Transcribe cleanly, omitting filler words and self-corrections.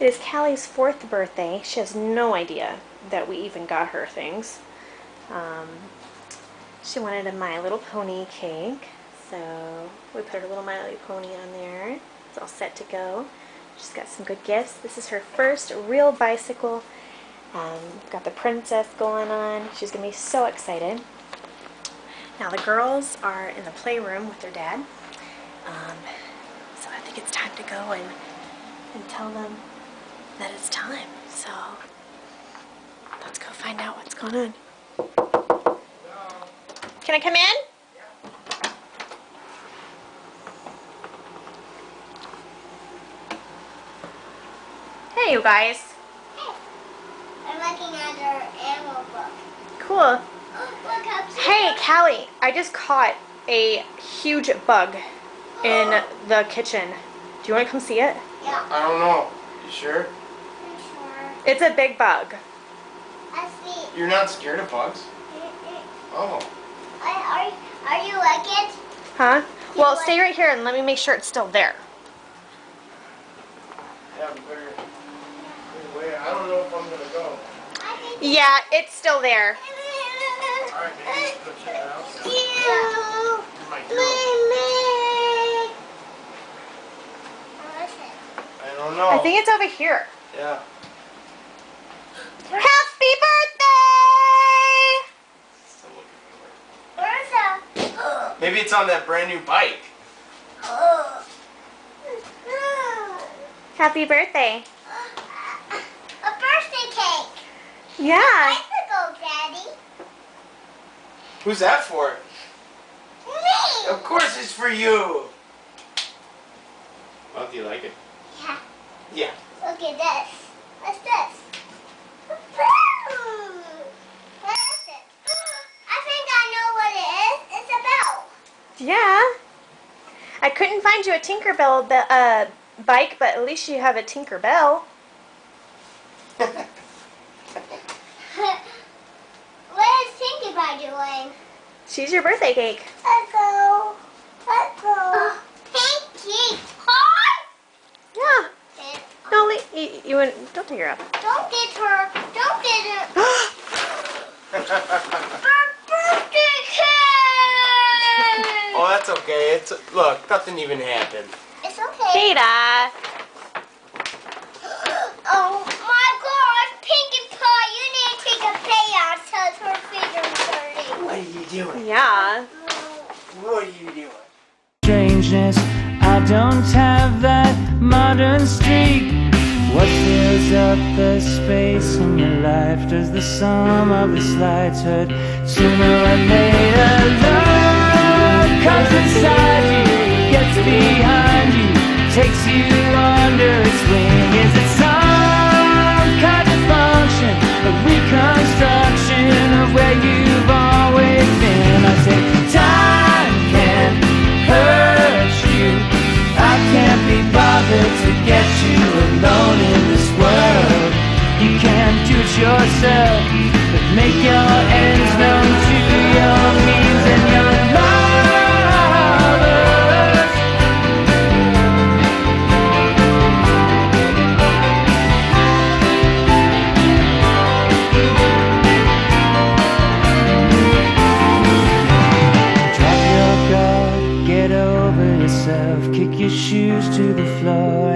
It is Callie's 4th birthday. She has no idea that we even got her things. She wanted a My Little Pony cake, so we put her little My Little Pony on there. It's all set to go. She's got some good gifts. This is her first real bicycle. Got the princess going on. She's going to be so excited. Now the girls are in the playroom with their dad. So I think it's time to go and tell them that it's time. So let's go find out what's going on. Can I come in? Hey, you guys. Hey. I'm looking at our animal book. Cool. Oh, look how cute. Hey, Callie, I just caught a huge bug in the kitchen. Do you want to come see it? Yeah. I don't know. You sure? I'm sure. It's a big bug. I see. You're not scared of bugs? Oh. Are you like it? Huh? Well, stay right here and let me make sure it's still there. Yeah, we better wait. I don't know if I'm gonna go. I think Yeah, it's still there. Alright, maybe go check it out. Cute. You're my girl. I don't know. I think it's over here. Yeah. Happy birthday! Still looking Where's for it. Maybe it's on that brand new bike. Happy birthday. A birthday cake. Yeah. Bicycle, Daddy. Who's that for? Me. Of course it's for you. Well, do you like it? Yeah. Yeah. Look at this. What's this? What is it? I think I know what it is. It's a bell. Yeah. I couldn't find you a Tinkerbell bike, but at least you have a Tinkerbell. What is Tinky Pie doing? She's your birthday cake. Let's go. Let's go. Pinkie Pie? Yeah. Get No, you wouldn't. Don't take her up. Don't get her. Don't get her. Her birthday cake. Oh, that's okay. Look, nothing even happened. It's okay. Jada. Oh my gosh, Pinkie Pie, you need to take a payout because her feet are dirty. What are you doing? Yeah. What are you doing? Strangeness, I don't have that modern streak. What fills up the space in your life? Does the sum of the slides hurt sooner or later? Love comes inside you, gets behind you, takes you under its wing. Is it some kind of function, a reconstruction of where you've always been? I say time can hurt you. I can't be bothered to get you alone in this world. You can't do it yourself, but make your ends known to your means and your lovers. Drop your guard, get over yourself, kick your shoes to the floor